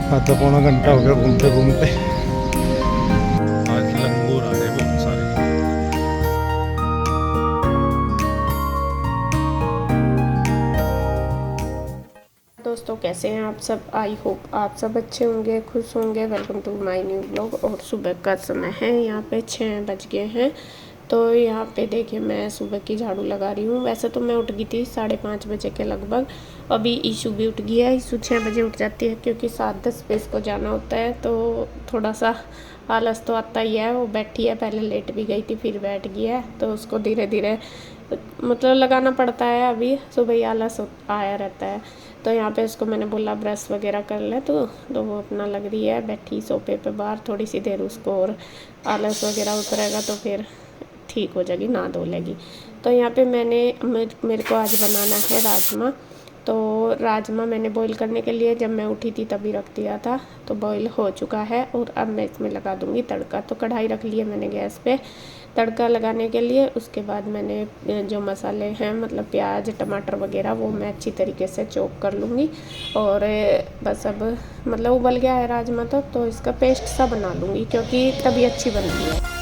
आधा पौना घंटा हो गया घूमते घूमते। आज लंगूर आ रहे बहुत सारे। दोस्तों कैसे हैं आप सब। आई होप आप सब अच्छे होंगे, खुश होंगे। Welcome to my new blog. और सुबह का समय है, यहाँ पे 6 बज गए हैं। तो यहाँ पे देखिए मैं सुबह की झाड़ू लगा रही हूँ। वैसे तो मैं उठ गई थी 5:30 बजे के लगभग। अभी ईशू भी उठ गई है। ईशू 6 बजे उठ जाती है क्योंकि 7:10 पे इसको जाना होता है। तो थोड़ा सा आलस तो आता ही है। वो बैठी है, पहले लेट भी गई थी फिर बैठ गई है। तो उसको धीरे धीरे मतलब लगाना पड़ता है। अभी सुबह ही आलस आया रहता है। तो यहाँ पे उसको मैंने बोला ब्रश वगैरह कर ले, तो वो अपना लग रही है बैठी सोफे पे बाहर। थोड़ी सी देर उसको और आलस वगैरह उतरेगा तो फिर ठीक हो जाएगी, नहा धो लेगी। तो यहाँ पे मेरे को आज बनाना है राजमा। तो राजमा मैंने बॉईल करने के लिए जब मैं उठी थी तभी रख दिया था। तो बॉईल हो चुका है और अब मैं इसमें लगा दूँगी तड़का। तो कढ़ाई रख ली है मैंने गैस पे तड़का लगाने के लिए। उसके बाद मैंने जो मसाले हैं मतलब प्याज टमाटर वगैरह वो मैं अच्छी तरीके से चॉप कर लूँगी। और बस अब मतलब उबल गया है राजमा तो इसका पेस्ट सा बना लूँगी क्योंकि तभी अच्छी बनती है।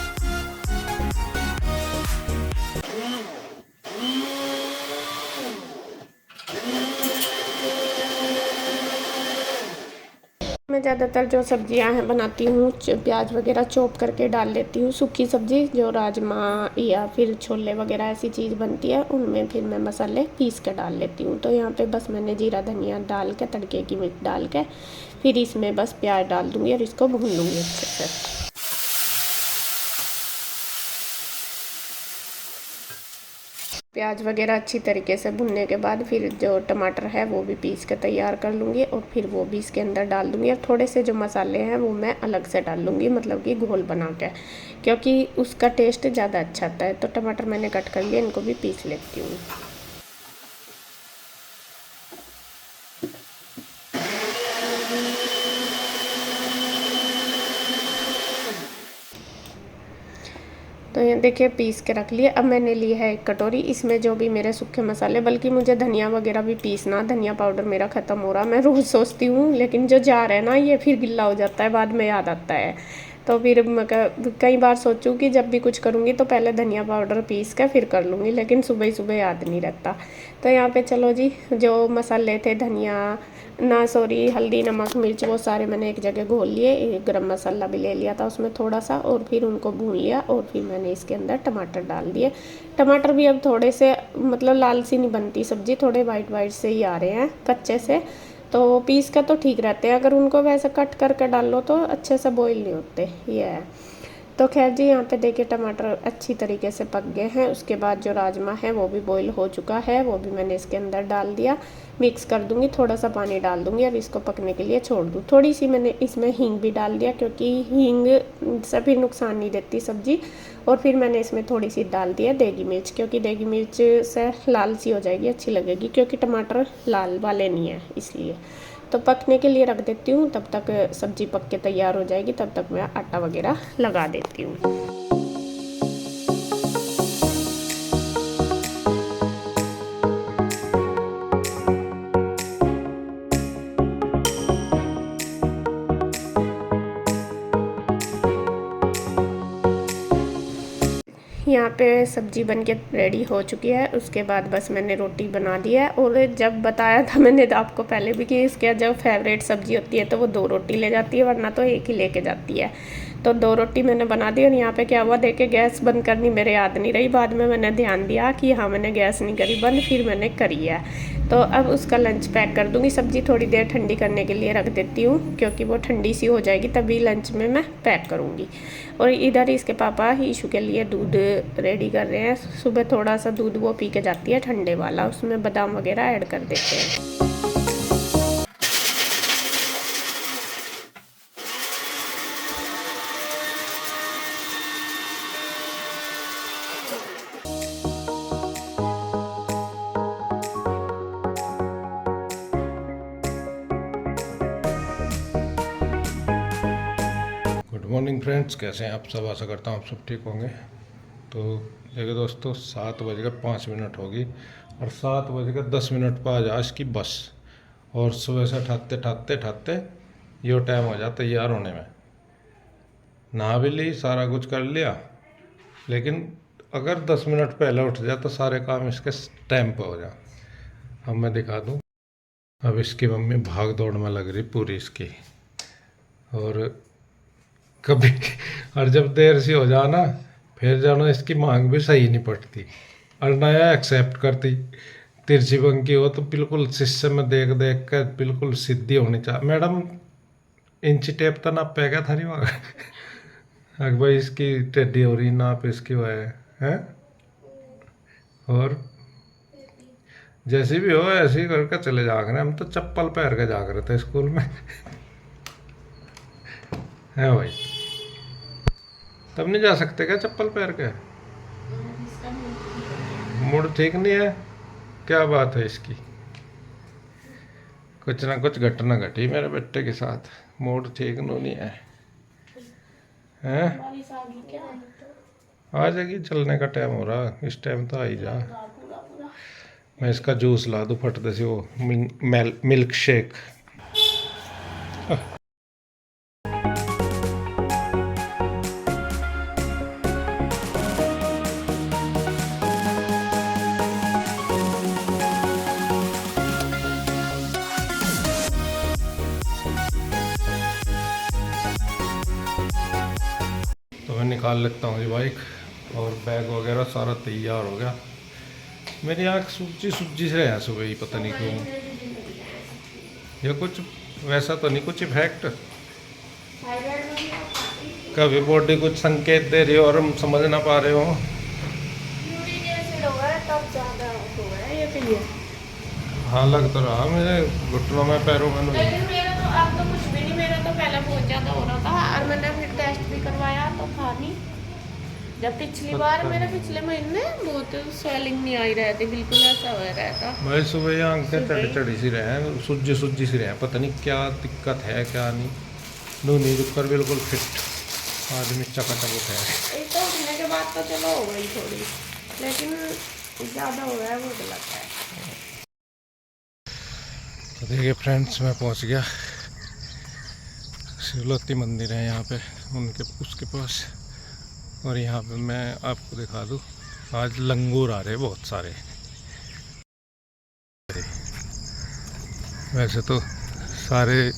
मैं ज़्यादातर जो सब्जियां हैं बनाती हूँ प्याज वगैरह चॉप करके डाल लेती हूँ। सूखी सब्जी जो राजमा या फिर छोले वगैरह ऐसी चीज़ बनती है उनमें फिर मैं मसाले पीस के डाल लेती हूँ। तो यहाँ पे बस मैंने जीरा धनिया डाल के तड़के की मिर्च डाल के फिर इसमें बस प्याज डाल दूँगी और इसको भून लूँगी अच्छे से। प्याज वगैरह अच्छी तरीके से भुनने के बाद फिर जो टमाटर है वो भी पीस के तैयार कर लूँगी और फिर वो भी इसके अंदर डाल दूँगी। और थोड़े से जो मसाले हैं वो मैं अलग से डाल लूँगी, मतलब कि घोल बना के, क्योंकि उसका टेस्ट ज़्यादा अच्छा आता है। तो टमाटर मैंने कट कर लिया, इनको भी पीस लेती हूँ। तो ये देखिए पीस के रख लिए। अब मैंने ली है एक कटोरी, इसमें जो भी मेरे सूखे मसाले, बल्कि मुझे धनिया वगैरह भी पीसना, धनिया पाउडर मेरा ख़त्म हो रहा। मैं रोज़ सोचती हूँ लेकिन जो जार है ना ये फिर गिल्ला हो जाता है, बाद में याद आता है। तो फिर मैं कई बार सोचूँ कि जब भी कुछ करूँगी तो पहले धनिया पाउडर पीस कर फिर कर लूँगी, लेकिन सुबह ही सुबह याद नहीं रहता। तो यहाँ पे चलो जी, जो मसाले थे धनिया ना सॉरी हल्दी नमक मिर्च वो सारे मैंने एक जगह घोल लिए। गरम मसाला भी ले लिया था उसमें थोड़ा सा, और फिर उनको भून लिया। और फिर मैंने इसके अंदर टमाटर डाल दिए। टमाटर भी अब थोड़े से मतलब लाल सी नहीं बनती सब्ज़ी, थोड़े वाइट वाइट से ही आ रहे हैं कच्चे से। तो पीस का तो ठीक रहते हैं, अगर उनको वैसे कट करके डाल लो तो अच्छे से बॉईल नहीं होते, ये है। तो खैर जी, यहाँ पे देखिए टमाटर अच्छी तरीके से पक गए हैं। उसके बाद जो राजमा है वो भी बॉईल हो चुका है, वो भी मैंने इसके अंदर डाल दिया। मिक्स कर दूँगी, थोड़ा सा पानी डाल दूँगी और इसको पकने के लिए छोड़ दूँ। थोड़ी सी मैंने इसमें हींग भी डाल दिया क्योंकि हींग से भी नुकसान नहीं देती सब्ज़ी। और फिर मैंने इसमें थोड़ी सी डाल दिया देगी मिर्च, क्योंकि देगी मिर्च से लाल सी हो जाएगी, अच्छी लगेगी, क्योंकि टमाटर लाल वाले नहीं है इसलिए। तो पकने के लिए रख देती हूँ, तब तक सब्ज़ी पक के तैयार हो जाएगी, तब तक मैं आटा वगैरह लगा देती हूँ। यहाँ पे सब्ज़ी बन के रेडी हो चुकी है। उसके बाद बस मैंने रोटी बना दी है। और जब बताया था मैंने तो आपको पहले भी कि इसके जो फेवरेट सब्ज़ी होती है तो वो 2 रोटी ले जाती है, वरना तो एक ही लेके जाती है। तो 2 रोटी मैंने बना दी। और यहाँ पे क्या हुआ देखे, गैस बंद करनी मेरे याद नहीं रही। बाद में मैंने ध्यान दिया कि हाँ मैंने गैस नहीं करी बंद, फिर मैंने करी है। तो अब उसका लंच पैक कर दूँगी। सब्ज़ी थोड़ी देर ठंडी करने के लिए रख देती हूँ, क्योंकि वो ठंडी सी हो जाएगी तभी लंच में मैं पैक करूँगी। और इधर इसके पापा ईशू के लिए दूध रेडी कर रहे हैं। सुबह थोड़ा सा दूध वो पी के जाती है ठंडे वाला, उसमें बादाम वगैरह ऐड कर देते हैं। गुड मॉर्निंग फ्रेंड्स, कैसे हैं आप सब। आशा करता हूँ आप सब ठीक होंगे। तो देखिए दोस्तों, 7:05 होगी और 7:10 पर आज की बस। और सुबह से ठाते ठाते ठाते यो टाइम हो जाता तैयार होने में। नहा भी ली, सारा कुछ कर लिया, लेकिन अगर 10 मिनट पहले उठ जाए तो सारे काम इसके टाइम पे हो जाए। अब मैं दिखा दूँ। अब इसकी मम्मी भाग दौड़ में लग रही पूरी इसकी, और कभी और जब देर से हो जाए ना, फिर जानो इसकी मांग भी सही नहीं पड़ती और नया एक्सेप्ट करती। तिरछी पंखी हो तो बिल्कुल शीशे में देख देख कर बिल्कुल सीधी होनी चाहिए। मैडम इंची टेप तो नाप पे क्या था नहीं वहाँ अगर भाई इसकी टेढ़ी हो रही नाप इसकी वो है। और जैसी भी हो ऐसे ही करके चले जा रहे। हम तो चप्पल पहन के जा रहे थे स्कूल में है भाई, तब नहीं जा सकते क्या चप्पल पहन के? मूड ठीक नहीं है, क्या बात है इसकी? कुछ ना कुछ घटना घटी मेरे बेटे के साथ, मूड ठीक नहीं है। हैं? आ जाएगी, चलने का टाइम हो रहा, इस टाइम तो आ ही जा। मैं इसका जूस ला दूँ फटते से, वो मिल्क शेक। तो मैं निकाल लेता हूँ ये बाइक, और बैग वगैरह सारा तैयार हो गया। मेरी आँख सूजी सूजी से है सुबह ही, पता नहीं क्यों। ये कुछ वैसा तो नहीं, कुछ इफेक्ट कभी बॉडी कुछ संकेत दे रही हो और हम समझ ना पा रहे हो। हाँ लग तो रहा मेरे घुटनों में, पैरों में। लेकिन मेरा तो अब तो कुछ भी नहीं, मेरा तो पहले बहुत ज़्यादा हो रहा था और मैंने फिर टेस्ट भी करवाया तो था नहीं। जब पिछली बार मेरे पिछले महीने बहुत स्वेलिंग नहीं आई रही थी, बिल्कुल ऐसा हो रहा था। भाई सुबह आंखें चढ़ी चढ़ी सी रहे, सूजी सूजी सी रहे, पता नहीं क्या दिक्कत है क्या नहीं। नहीं रुक कर बिल्कुल फिट आदमी चकाचक उठा है। एक तो उठने के बाद तो चलो हो गई थोड़ी, लेकिन ज़्यादा हो रहा है वो गलत है। तो देखिए फ्रेंड्स, मैं पहुंच गया। शिवलती मंदिर है यहाँ पे, उनके उसके पास। और यहाँ पे मैं आपको दिखा दूँ, आज लंगूर आ रहे बहुत सारे। वैसे तो सारे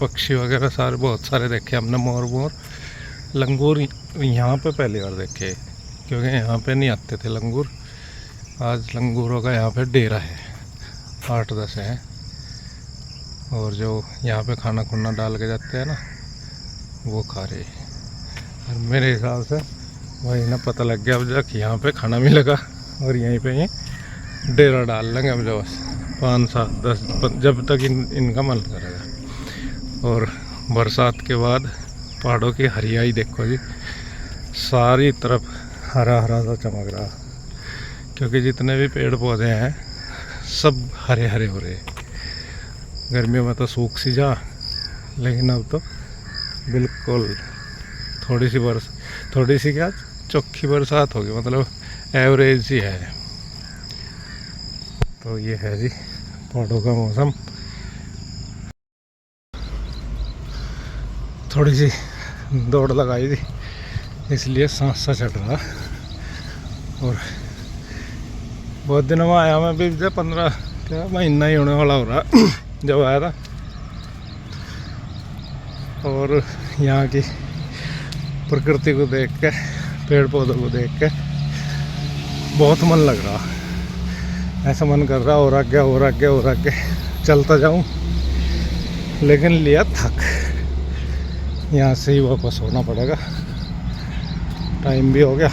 पक्षी वगैरह सारे बहुत सारे देखे हमने, मोर लंगूर यहाँ पे पहली बार देखे, क्योंकि यहाँ पे नहीं आते थे लंगूर। आज लंगूरों का यहाँ पे डेरा है, 8-10 हैं। और जो यहाँ पे खाना खुना डाल के जाते हैं ना, वो खा रहे। और मेरे हिसाब से वही ना पता लग गया अब जब यहाँ पे खाना मिलेगा, और यहीं पे ये डेरा डाल लेंगे अब जो 5-7-10 जब तक इनका मन करेगा। और बरसात के बाद पहाड़ों की हरियाई देखो जी, सारी तरफ हरा हरा सा चमक रहा, क्योंकि जितने भी पेड़ पौधे हैं सब हरे हरे हो रहे। गर्मियों में तो सूख सी जा, लेकिन अब तो बिल्कुल थोड़ी सी क्या चौखी बरसात होगी, मतलब एवरेज ही है। तो ये है जी पहाड़ों का मौसम। थोड़ी सी दौड़ लगाई थी इसलिए सांस सा चढ़ रहा। और बहुत दिनों में आया मैं भी, 15 क्या महीना ही होने वाला हो रहा जब आया था। और यहाँ की प्रकृति को देख के, पेड़ पौधों को देख के बहुत मन लग रहा। ऐसा मन कर रहा और आगे चलता जाऊं, लेकिन लिया थक, यहाँ से ही वापस होना पड़ेगा। टाइम भी हो गया,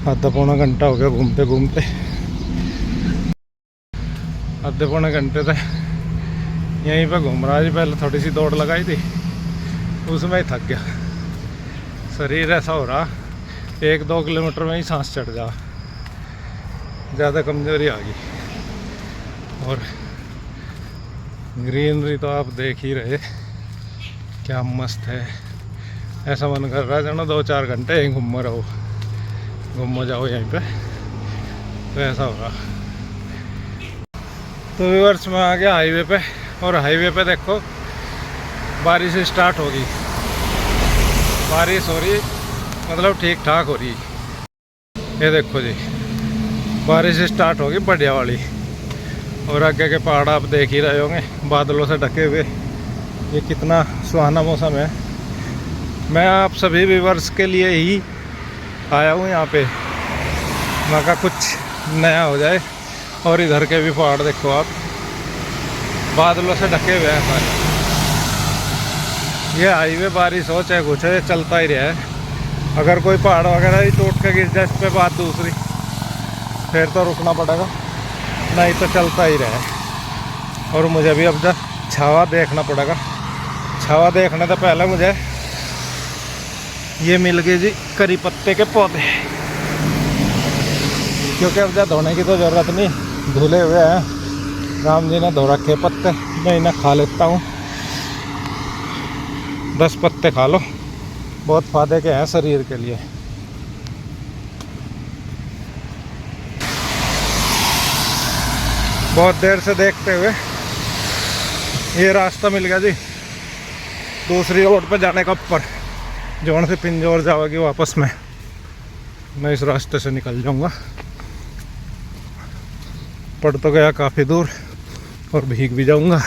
आधा पौना घंटा हो गया घूमते घूमते। आधे पौने घंटे तक यहीं पे घूम रहा जी। पहले थोड़ी सी दौड़ लगाई थी, उसमें ही थक गया। शरीर ऐसा हो रहा 1-2 किलोमीटर में ही सांस चढ़ जा, ज़्यादा कमजोरी आ गई। और ग्रीनरी तो आप देख ही रहे, क्या मस्त है। ऐसा मन कर रहा है जानो 2-4 घंटे यहीं घूम जाओ यहीं पे, तो ऐसा हो रहा। तो व्यूअर्स, मैं आ गया हाईवे पे, और हाईवे पे देखो बारिश स्टार्ट होगी, बारिश हो रही, मतलब ठीक ठाक हो रही। ये देखो जी, बारिश स्टार्ट होगी बढ़िया वाली। और आगे के पहाड़ आप देख ही रहे होंगे बादलों से ढके हुए। ये कितना सुहाना मौसम है। मैं आप सभी व्यूअर्स के लिए ही आया हूँ यहाँ पे, मैं कहा कुछ नया हो जाए। और इधर के भी पहाड़ देखो आप, बादलों से ढके हुए हैं सारे। ये हाईवे बारिश हो चाहे कुछ हो, ये चलता ही रहा है। अगर कोई पहाड़ वगैरह ही टूट के गिर जाए इस पे बात दूसरी, फिर तो रुकना पड़ेगा, नहीं तो चलता ही रहा है। और मुझे भी अब जब छावा देखना पड़ेगा। छावा देखने से पहले मुझे ये मिल गए जी करी पत्ते के पौधे, क्योंकि अब जब धोने की तो ज़रूरत नहीं, धुले हुए हैं। राम जी ने धो रखे पत्ते, मैं इन्हें खा लेता हूँ। 10 पत्ते खा लो, बहुत फायदे के हैं शरीर के लिए। बहुत देर से देखते हुए ये रास्ता मिल गया जी, दूसरी रोड पर जाने का। ऊपर जोन से पिंजौर जाओगी वापस में, मैं इस रास्ते से निकल जाऊंगा। पड़ तो गया काफ़ी दूर और भीग भी जाऊंगा,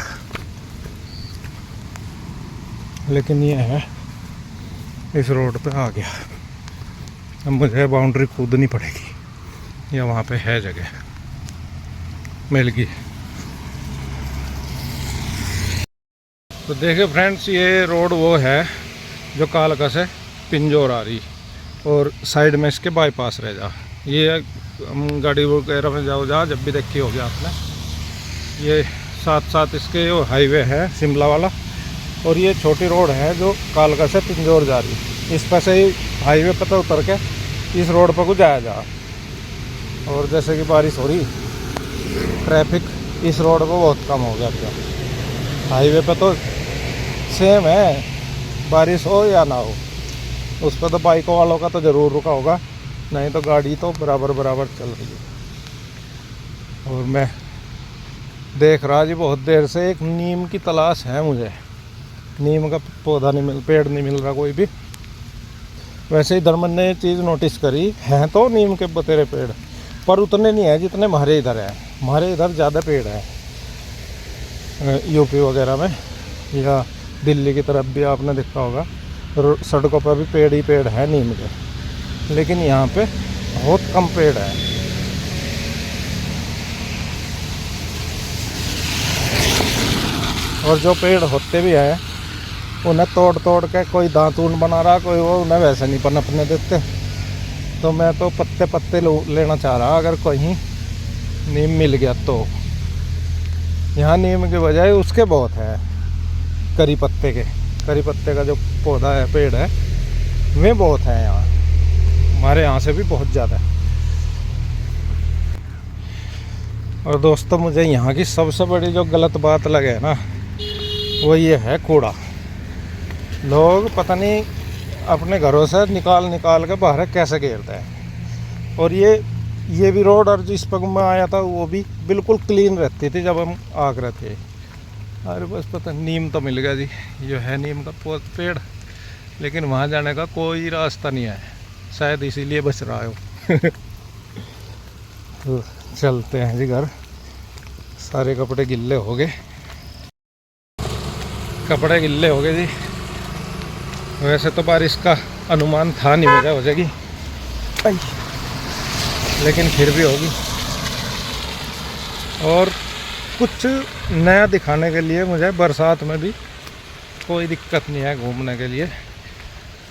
लेकिन ये है इस रोड पे आ गया। अब मुझे बाउंड्री कूदनी पड़ेगी, या वहाँ पे है जगह मिल गई। तो देखिए फ्रेंड्स, ये रोड वो है जो कालका से पिंजौर आ रही, और साइड में इसके बाईपास रह जा। ये हम गाड़ी वगैरह में जाओ जहाँ जब भी देखी होगी आपने, ये साथ साथ इसके वो हाईवे है शिमला वाला, और ये छोटी रोड है जो कालका से पिंजौर जा रही। इस पर से ही हाईवे पर तो उतर के इस रोड पर को जाया जा। और जैसे कि बारिश हो रही, ट्रैफिक इस रोड पर बहुत कम हो गया। क्या हाईवे पे तो सेम है, बारिश हो या ना हो, उस पर तो बाइकों वालों का तो ज़रूर रुका होगा, नहीं तो गाड़ी तो बराबर बराबर चल रही है। और मैं देख रहा जी बहुत देर से, एक नीम की तलाश है मुझे। नीम का पौधा नहीं मिल, पेड़ नहीं मिल रहा कोई भी। वैसे इधर मैंने ये चीज़ नोटिस करी है, तो नीम के बतेरे पेड़, पर उतने नहीं है जितने हमारे इधर है। हमारे इधर ज़्यादा पेड़ है, यूपी वगैरह में या दिल्ली की तरफ भी आपने देखा होगा, सड़कों पर भी पेड़ ही पेड़ है नीम के। लेकिन यहाँ पे बहुत कम पेड़ है। और जो पेड़ होते भी हैं उन्हें तोड़ तोड़ के कोई दातून बना रहा, कोई वो, उन्हें वैसे नहीं पनपने देते। तो मैं तो पत्ते पत्ते लेना चाह रहा, अगर कहीं नीम मिल गया तो। यहाँ नीम के बजाय उसके बहुत है, करी पत्ते के। करी पत्ते का जो पौधा है, पेड़ है, वे बहुत है यहाँ, हमारे यहाँ से भी बहुत ज़्यादा है। और दोस्तों, मुझे यहाँ की सबसे बड़ी जो गलत बात लगे ना, वो ये है कूड़ा। लोग पता नहीं अपने घरों से निकाल निकाल के बाहर कैसे घेरते हैं। और ये भी रोड, और जिस पर मैं आया था वो भी बिल्कुल क्लीन रहती थी जब हम आगरा थे। अरे बस पता नीम तो मिल गया जी, ये है नीम का पेड़, लेकिन वहाँ जाने का कोई रास्ता नहीं है, शायद इसीलिए बच रहा हो। तो चलते हैं जी घर। सारे कपड़े गिल्ले हो गए, कपड़े गिल्ले हो गए जी। वैसे तो बारिश का अनुमान था नहीं मेरा हो जाएगी, लेकिन फिर भी होगी। और कुछ नया दिखाने के लिए मुझे बरसात में भी कोई दिक्कत नहीं है, घूमने के लिए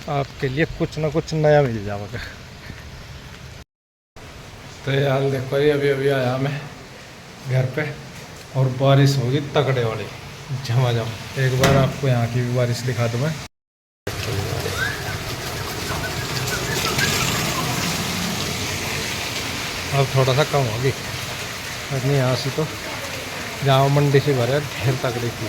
आपके लिए कुछ ना कुछ नया मिल जाएगा। तो यार देखो, ये अभी अभी आया मैं घर पे, और बारिश होगी तगड़े वाली, झमाझम। एक बार आपको यहाँ की भी बारिश दिखा दूँ मैं। अब थोड़ा सा कम होगी, इतनी यहाँ से तो जहाँ मंडी से भरे ढेर तगड़ी थी।